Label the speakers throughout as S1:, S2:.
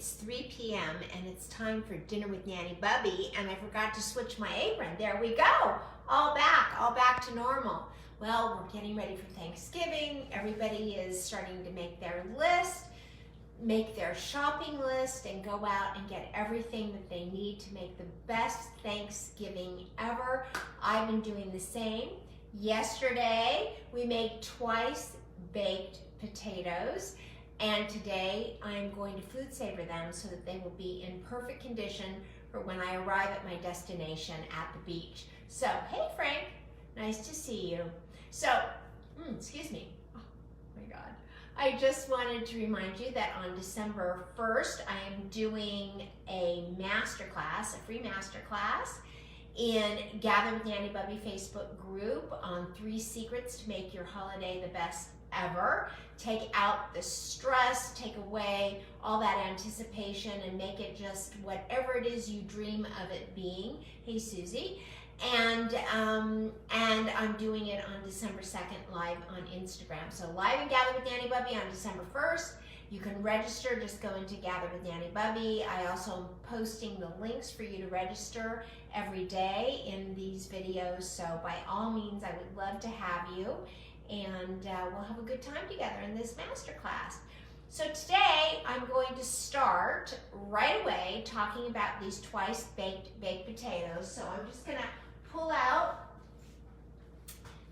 S1: It's 3 p.m. and it's time for dinner with Nanny Bubby, and I forgot to switch my apron. There we go. All back to normal. Well, we're getting ready for Thanksgiving. Everybody is starting to make their list, make their shopping list, and go out and get everything that they need to make the best Thanksgiving ever. I've been doing the same. Yesterday, we made twice baked potatoes, and today I'm going to food saver them so that they will be in perfect condition for when I arrive at my destination at the beach. So, hey Frank, nice to see you. So, excuse me. Oh my God. I just wanted to remind you that on December 1st, I am doing a masterclass, a free masterclass in Gather with Nanny Bubby Facebook group on 3 secrets to make your holiday the best ever. Take out the stress, take away all that anticipation, and make it just whatever it is you dream of it being. Hey Susie. And I'm doing it on December 2nd live on Instagram. So live and Gather with Nanny Bubby on December 1st. You can register, just go into Gather with Nanny Bubby. I also am posting the links for you to register every day in these videos. So by all means, I would love to have you, and we'll have a good time together in this masterclass. So today I'm going to start right away talking about these twice baked potatoes. So I'm just gonna pull out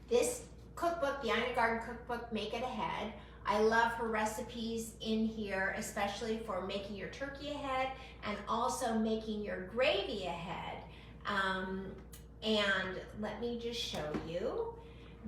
S1: this cookbook, the Ina Garden cookbook, Make It Ahead. I love her recipes in here, especially for making your turkey ahead and also making your gravy ahead. And let me just show you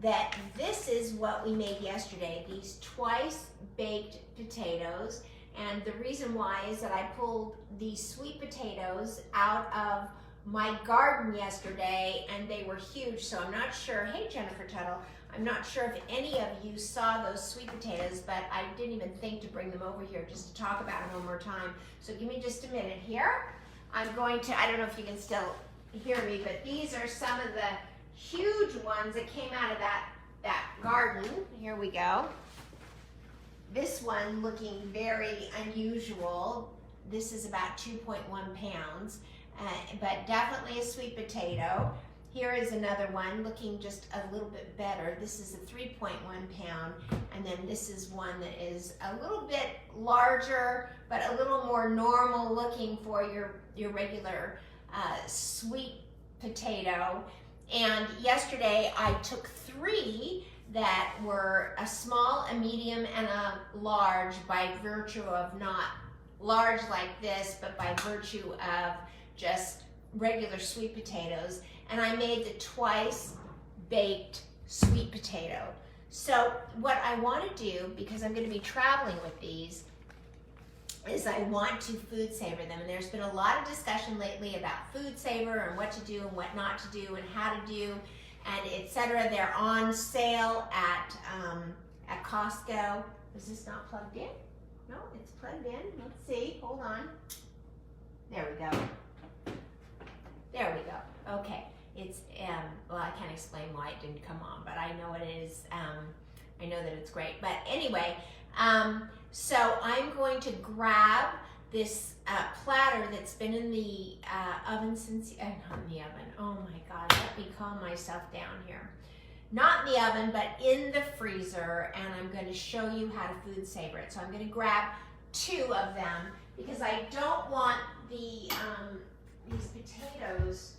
S1: that this is what we made yesterday, these twice baked potatoes. And the reason why is that I pulled these sweet potatoes out of my garden yesterday, and they were huge, so I'm not sure, hey Jennifer Tuttle, I'm not sure if any of you saw those sweet potatoes, but I didn't even think to bring them over here just to talk about them one more time. So give me just a minute here. I'm going to, I don't know if you can still hear me, but these are some of the huge ones that came out of that garden. Here we go. This one looking very unusual. This is about 2.1 pounds, but definitely a sweet potato. Here is another one looking just a little bit better. This is a 3.1 pound, and then this is one that is a little bit larger, but a little more normal looking for your regular sweet potato. And yesterday I took 3 that were a small, a medium, and a large, by virtue of not large like this, but by virtue of just regular sweet potatoes. And I made the twice baked sweet potato. So what I want to do, because I'm going to be traveling with these, is I want to food saver them. And there's been a lot of discussion lately about food saver and what to do and what not to do and how to do, and etc. They're on sale at Costco. Is this not plugged in? No, it's plugged in. Let's see. Hold on. There we go. There we go. Okay. It's well, I can't explain why it didn't come on, but I know it is. I know that it's great. But anyway. So I'm going to grab this platter that's been in the oven since, not in the oven, oh my God, let me calm myself down here. Not in the oven, but in the freezer, and I'm going to show you how to food saver it. So I'm going to grab 2 of them because I don't want these potatoes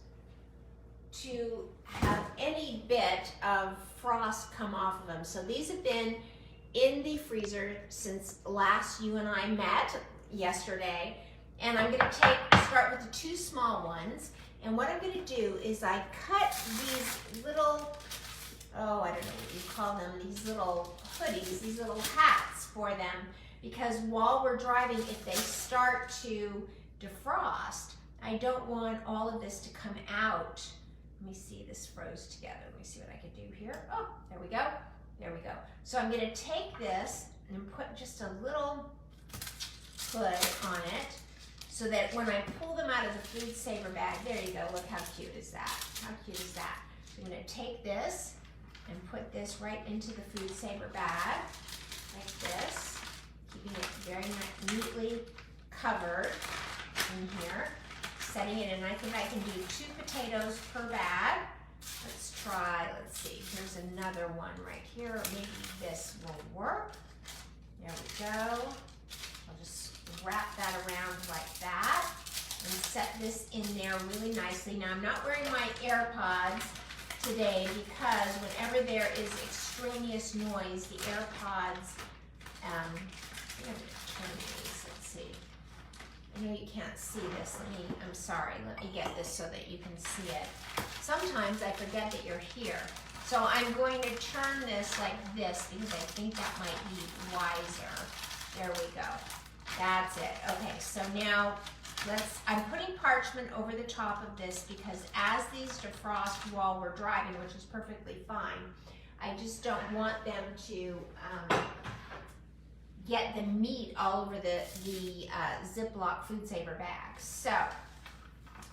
S1: to have any bit of frost come off of them. So these have been in the freezer since last you and I met yesterday, and I'm going to start with the 2 small ones. And what I'm going to do is I cut these little, oh, I don't know what you call them, these little hoodies, these little hats for them, because while we're driving, if they start to defrost, I don't want all of this to come out. Let me see, this froze together. Let me see what I can do here. Oh, there we go. There we go. So I'm going to take this and put just a little hood on it so that when I pull them out of the food saver bag, there you go, look how cute is that? How cute is that? So I'm going to take this and put this right into the food saver bag like this, keeping it very neatly covered in here. Setting it in, I think I can do 2 potatoes per bag. Let's try, let's see, here's another one right here, or maybe this will work. There we go. I'll just wrap that around like that and set this in there really nicely. Now I'm not wearing my AirPods today because whenever there is extraneous noise, the AirPods, I'm going to turn these, let's see. I know you can't see this. I'm sorry, let me get this so that you can see it. Sometimes I forget that you're here. So I'm going to turn this like this because I think that might be wiser. There we go. That's it. Okay, so now I'm putting parchment over the top of this because as these defrost while we're driving, which is perfectly fine, I just don't want them to get the meat all over the Ziploc Food Saver bags. So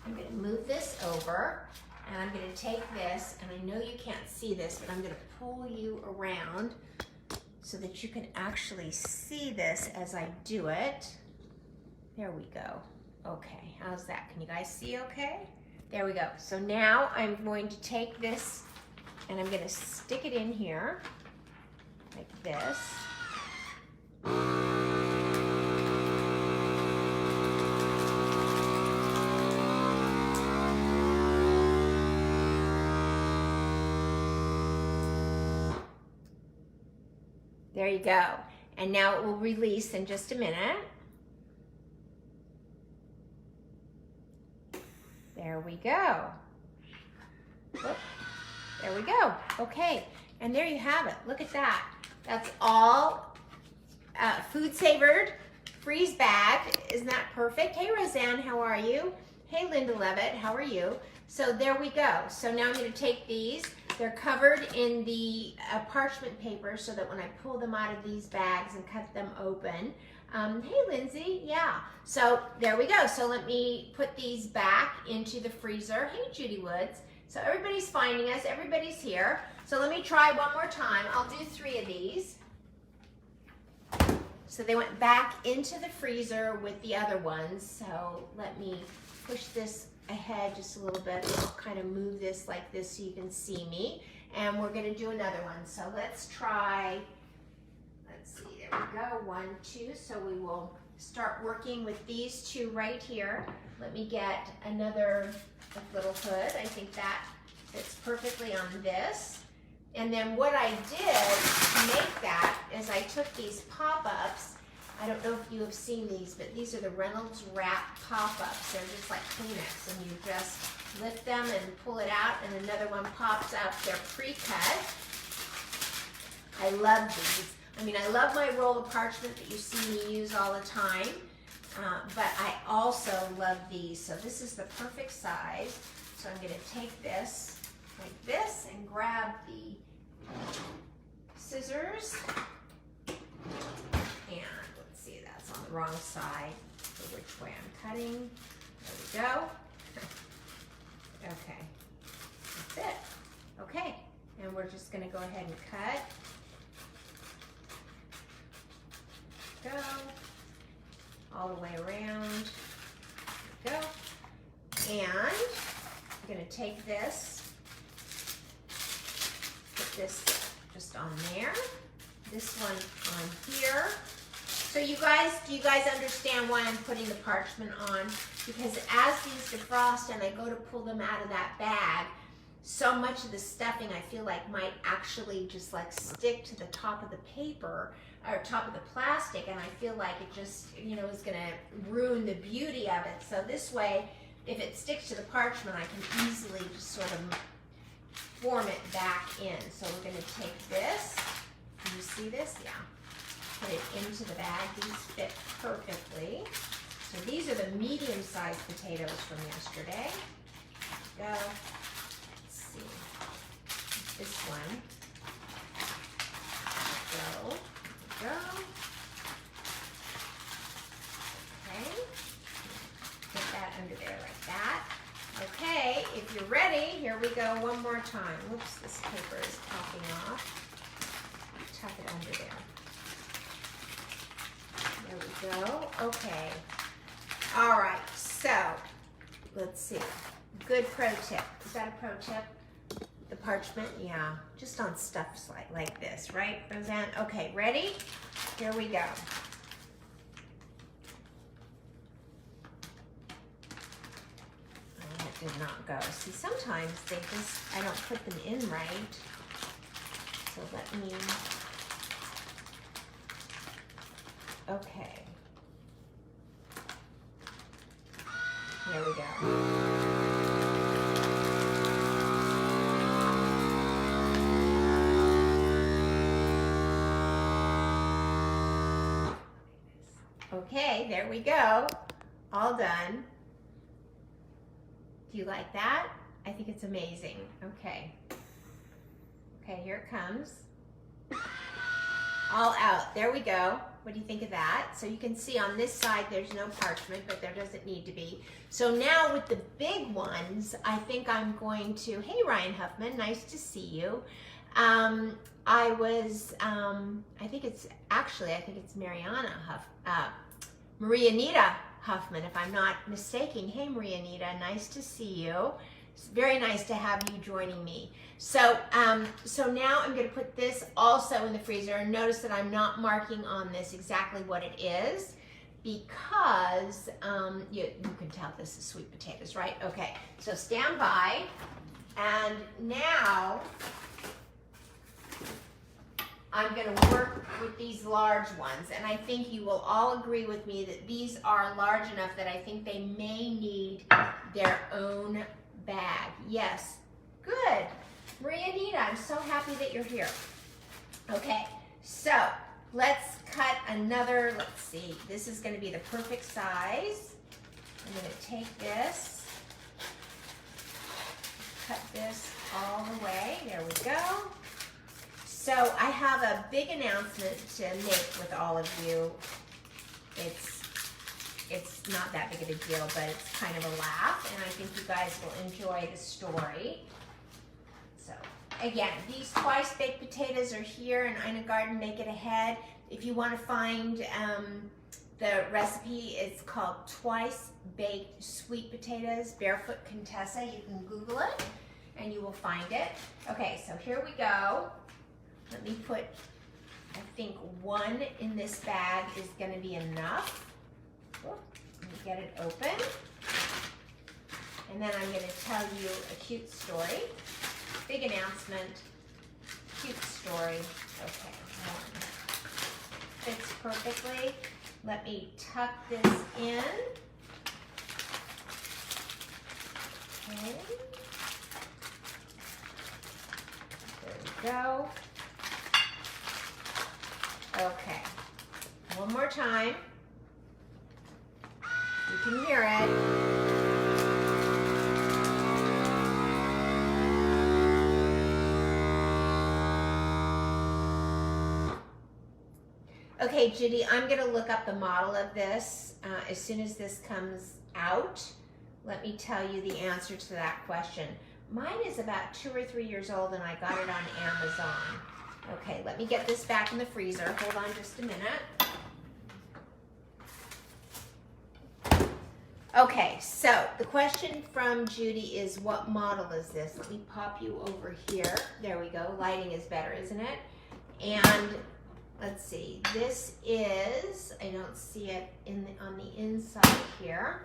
S1: I'm going to move this over and I'm going to take this, and I know you can't see this, but I'm going to pull you around so that you can actually see this as I do it. There we go. Okay, how's that? Can you guys see okay? There we go. So now I'm going to take this and I'm going to stick it in here like this. There you go. And now it will release in just a minute. There we go. Whoop. There we go. Okay, and there you have it. Look at that. That's all food savored, freeze bagged. Isn't that perfect? Hey, Roseanne, how are you? Hey, Linda Levitt, how are you? So there we go. So now I'm going to take these. They're covered in the parchment paper so that when I pull them out of these bags and cut them open, hey Lindsay, yeah. So there we go. So let me put these back into the freezer. Hey Judy Woods. So everybody's finding us, everybody's here. So let me try one more time. I'll do 3 of these. So they went back into the freezer with the other ones. So let me push this ahead just a little bit. I'll kind of move this like this so you can see me. And we're going to do another one. So let's try, let's see, there we go, 1, 2. So we will start working with these 2 right here. Let me get another little hood. I think that fits perfectly on this. And then what I did to make that is I took these pop-ups. I don't know if you have seen these, but these are the Reynolds Wrap pop-ups. They're just like Kleenex, and you just lift them and pull it out, and another one pops up. They're pre-cut. I love these. I mean, I love my roll of parchment that you see me use all the time, but I also love these. So this is the perfect size. So I'm going to take this like this and grab the scissors. And let's see, that's on the wrong side for which way I'm cutting. There we go. Okay, that's it. Okay, and we're just going to go ahead and cut. Go all the way around. There we go. And I'm going to take this, put this just on there, this one on here. So you guys, do you guys understand why I'm putting the parchment on? Because as these defrost and I go to pull them out of that bag, so much of the stuffing I feel like might actually just like stick to the top of the paper or top of the plastic, and I feel like it just, you know, is gonna ruin the beauty of it. So this way, if it sticks to the parchment, I can easily just sort of form it back in. So we're gonna take this, can you see this? Yeah. Put it into the bag. These fit perfectly. So these are the medium-sized potatoes from yesterday. Go. Let's see. This one. Go. Go. Okay. Put that under there like that. Okay, if you're ready, here we go one more time. Whoops, this paper is popping off. Tuck it under there. There we go. Okay. All right, so let's see. Good pro tip. Is that a pro tip? The parchment? Yeah, just on stuff like this, right, Roseanne? Okay, ready? Here we go. Oh, it did not go. See, sometimes I don't put them in right. So let me, okay. There we go. Okay, there we go. All done. Do you like that? I think it's amazing. Okay. Okay, here it comes. All out. There we go. What do you think of that? So you can see on this side there's no parchment, but there doesn't need to be. So now with the big ones, I think I'm going to, hey Ryan Huffman, nice to see you. I think it's Maria Nita Huffman, if I'm not mistaken. Hey Maria Nita, nice to see you. It's very nice to have you joining me. So, so now I'm going to put this also in the freezer, and notice that I'm not marking on this exactly what it is, because you can tell this is sweet potatoes, right? Okay, so stand by, and now I'm going to work with these large ones, and I think you will all agree with me that these are large enough that I think they may need their own bag. Yes, good. Maria Nita, I'm so happy that you're here. Okay, so let's cut another, let's see, this is going to be the perfect size. I'm going to take this, cut this all the way, there we go. So I have a big announcement to make with all of you. It's not that big of a deal, but it's kind of a laugh, and I think you guys will enjoy the story. So again, these twice baked potatoes are here in Ina Garden Make It Ahead. If you want to find the recipe, it's called Twice Baked Sweet Potatoes Barefoot Contessa. You can Google it and you will find it. Okay, so here we go. Let me put, I think one in this bag is going to be enough. Let me get it open. And then I'm going to tell you a cute story. Big announcement, cute story. Okay, one. Fits perfectly. Let me tuck this in. Okay. There we go. Okay, one more time. You can hear it. Okay, Judy, I'm going to look up the model of this as soon as this comes out. Let me tell you the answer to that question. Mine is about 2 or 3 years old, and I got it on Amazon. Okay, let me get this back in the freezer. Hold on just a minute. Okay, so the question from Judy is, what model is this? Let me pop you over here. There we go. Lighting is better, isn't it? And let's see. This is, I don't see it on the inside here.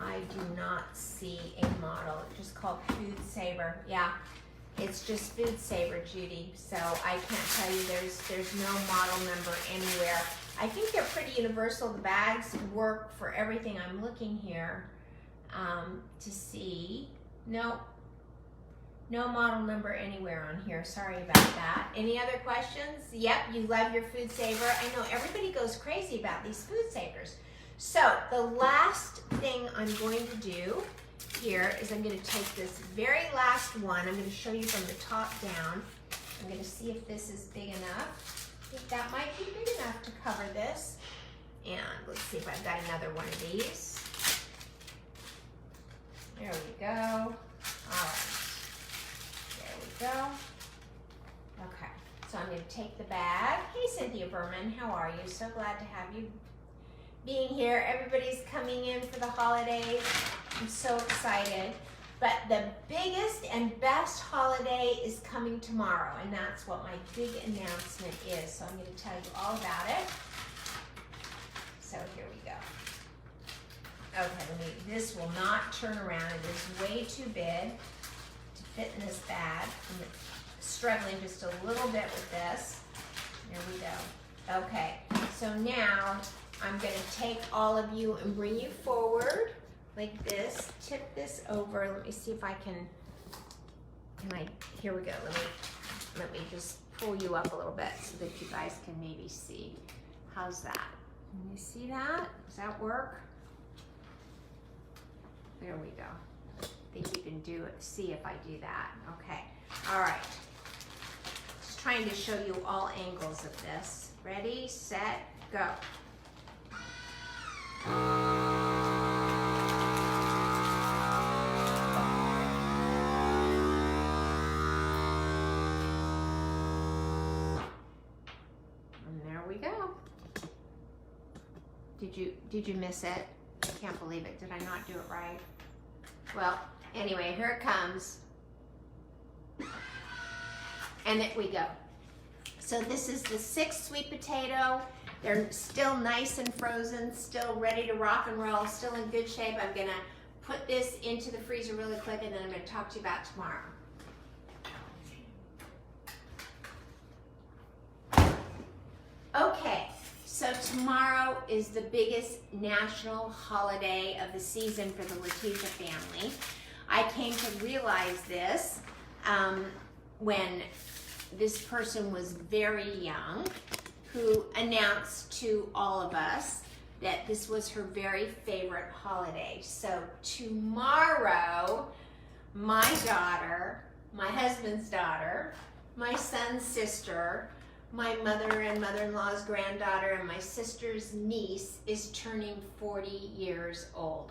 S1: I do not see a model. It's just called Food Saver. Yeah. It's just Food Saver, Judy. So I can't tell you there's no model number anywhere. I think they're pretty universal. The bags work for everything. I'm looking here to see. No model number anywhere on here. Sorry about that. Any other questions? Yep, you love your Food Saver. I know everybody goes crazy about these Food Savers. So the last thing I'm going to do here is I'm going to take this very last one. I'm going to show you from the top down. I'm going to see if this is big enough. I think that might be big enough to cover this. And let's see if I've got another one of these. There we go. All right. There we go. Okay. So I'm going to take the bag. Hey, Cynthia Berman. How are you? So glad to have you being here. Everybody's coming in for the holidays. I'm so excited. But the biggest and best holiday is coming tomorrow, and that's what my big announcement is. So I'm going to tell you all about it. So here we go. Okay, this will not turn around. It is way too big to fit in this bag. I'm struggling just a little bit with this. There we go. Okay, so now I'm going to take all of you and bring you forward like this. Tip this over. Let me see if I can here we go. Let me just pull you up a little bit so that you guys can maybe see. How's that? Can you see that? Does that work? There we go. I think you can do it. See if I do that. Okay. All right. Just trying to show you all angles of this. Ready, set, go. And there we go. Did you miss it? I can't believe it. Did I not do it right? Well, anyway, here it comes. And there we go. So this is the 6 sweet potato. They're still nice and frozen, still ready to rock and roll, still in good shape. I'm gonna put this into the freezer really quick, and then I'm gonna talk to you about tomorrow. Okay, so tomorrow is the biggest national holiday of the season for the Letitia family. I came to realize this when this person was very young, who announced to all of us that this was her very favorite holiday. So tomorrow, my daughter, my husband's daughter, my son's sister, my mother and mother-in-law's granddaughter, and my sister's niece is turning 40 years old.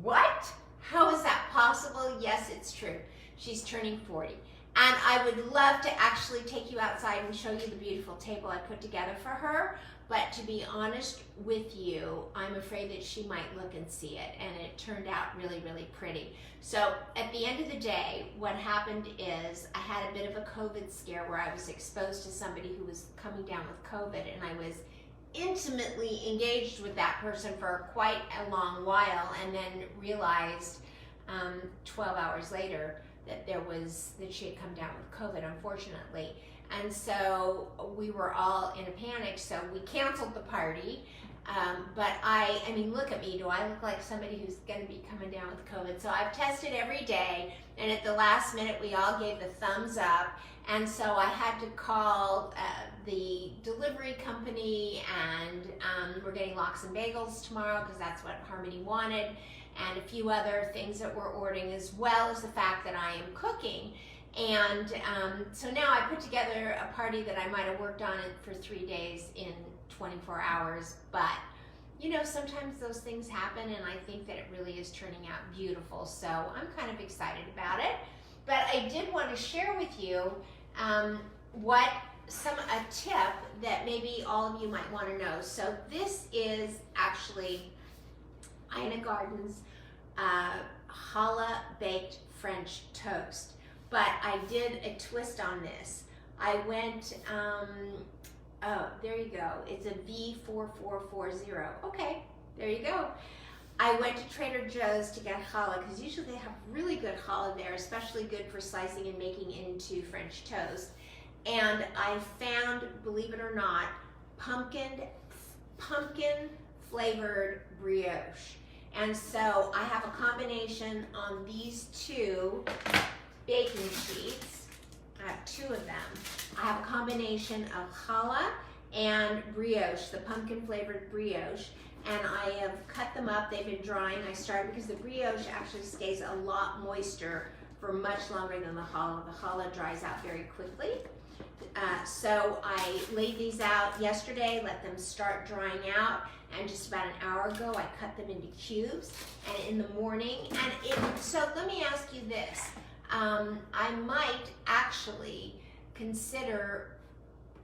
S1: What? How is that possible? Yes, it's true. She's turning 40. And I would love to actually take you outside and show you the beautiful table I put together for her. But to be honest with you, I'm afraid that she might look and see it. And it turned out really, really pretty. So at the end of the day, what happened is I had a bit of a COVID scare where I was exposed to somebody who was coming down with COVID. And I was intimately engaged with that person for quite a long while, and then realized 12 hours later that she had come down with COVID, unfortunately. And so we were all in a panic, so we canceled the party. But I mean, look at me. Do I look like somebody who's going to be coming down with COVID? So I've tested every day, and at the last minute, we all gave the thumbs up. And so I had to call the delivery company, and we're getting lox and bagels tomorrow because that's what Harmony wanted, and a few other things that we're ordering, as well as the fact that I am cooking. And so now I put together a party that I might have worked on it for 3 days in 24 hours. But, you know, sometimes those things happen, and I think that it really is turning out beautiful. So I'm kind of excited about it. But I did want to share with you a tip that maybe all of you might want to know. So this is actually Ina Garden's challah baked French toast. But I did a twist on this. I went, oh, there you go. It's a V4440. Okay, there you go. I went to Trader Joe's to get challah, because usually they have really good challah there, especially good for slicing and making into French toast. And I found, believe it or not, pumpkin flavored brioche. And so I have a combination on these 2 baking sheets. I have 2 of them. I have a combination of challah and brioche, the pumpkin flavored brioche. And I have cut them up. They've been drying. I started because the brioche actually stays a lot moister for much longer than the challah. The challah dries out very quickly. So I laid these out yesterday, let them start drying out, and just about an hour ago I cut them into cubes, and in the morning, so let me ask you this. I might actually consider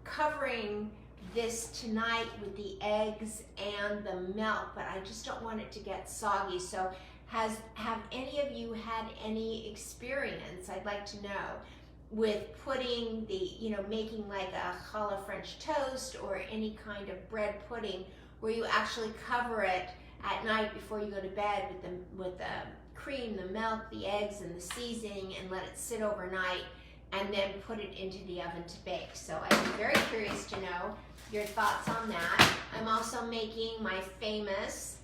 S1: covering this tonight with the eggs and the milk, but I just don't want it to get soggy. So have any of you had any experience, I'd like to know, with putting making like a challah French toast or any kind of bread pudding where you actually cover it at night before you go to bed with the cream, the milk, the eggs, and the seasoning, and let it sit overnight, and then put it into the oven to bake. So I'd be very curious to know your thoughts on that. I'm also making my famous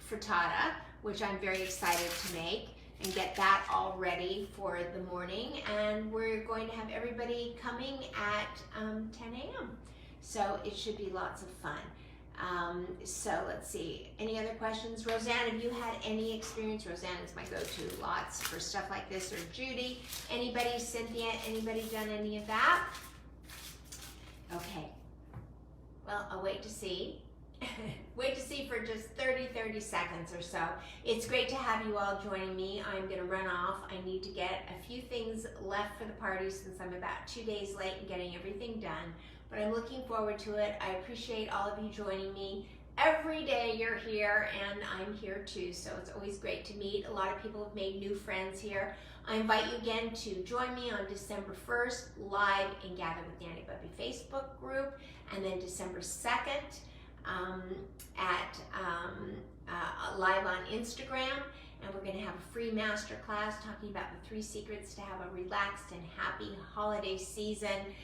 S1: frittata, which I'm very excited to make, and get that all ready for the morning. And we're going to have everybody coming at 10 a.m. So it should be lots of fun. So let's see, any other questions? Roseanne, have you had any experience? Roseanne is my go-to lots for stuff like this, or Judy. Anybody, Cynthia, anybody done any of that? Okay, well, I'll wait to see. Wait to see for just 30 seconds or so. It's great to have you all joining me. I'm gonna run off. I need to get a few things left for the party since I'm about 2 days late in getting everything done. But I'm looking forward to it. I appreciate all of you joining me. Every day you're here, and I'm here too, so it's always great to meet. A lot of people have made new friends here. I invite you again to join me on December 1st, live in Gather with Nanny Bubby Facebook group, and then December 2nd live on Instagram. And we're gonna have a free masterclass talking about the 3 secrets to have a relaxed and happy holiday season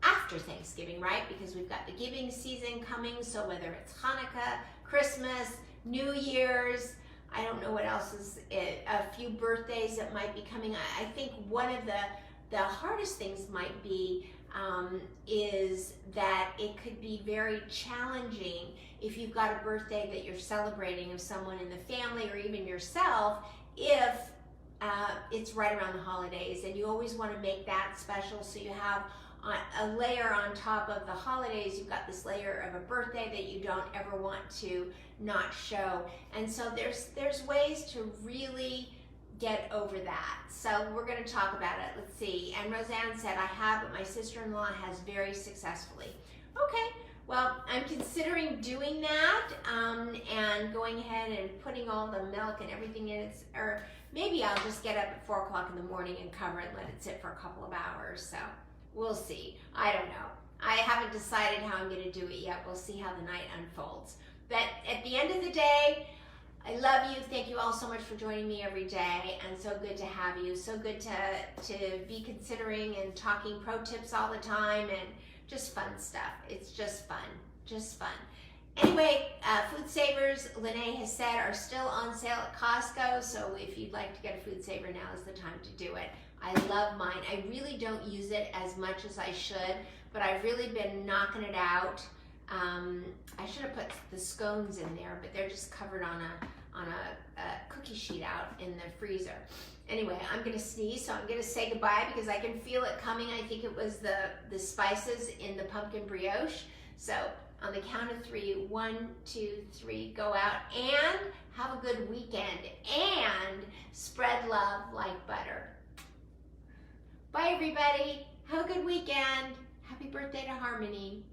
S1: after Thanksgiving, right? Because we've got the giving season coming, so whether it's Hanukkah, Christmas, New Year's, I don't know what else is it, a few birthdays that might be coming. I think one of the hardest things might be is that it could be very challenging if you've got a birthday that you're celebrating of someone in the family or even yourself, if it's right around the holidays, and you always want to make that special, so you have a layer on top of the holidays. You've got this layer of a birthday that you don't ever want to not show. And so there's ways to really get over that. So we're going to talk about it. Let's see. And Roseanne said, I have, but my sister-in-law has very successfully. Okay, well, I'm considering doing that and going ahead and putting all the milk and everything in it, or maybe I'll just get up at 4 o'clock in the morning and cover it and let it sit for a couple of hours. So we'll see. I don't know. I haven't decided how I'm going to do it yet. We'll see how the night unfolds. But at the end of the day, I love you. Thank you all so much for joining me every day, and so good to have you. So good to be considering and talking pro tips all the time, and just fun stuff. It's just fun. Just fun. Anyway, Food Savers, Lene has said, are still on sale at Costco, so if you'd like to get a Food Saver, now is the time to do it. I love mine. I really don't use it as much as I should, but I've really been knocking it out. I should have put the scones in there, but they're just covered on a cookie sheet out in the freezer. Anyway, I'm gonna sneeze, so I'm gonna say goodbye because I can feel it coming. I think it was the spices in the pumpkin brioche. So on the count of 3, 1, 2, 3, go out and have a good weekend and spread love like butter. Bye everybody, have a good weekend. Happy birthday to Harmony.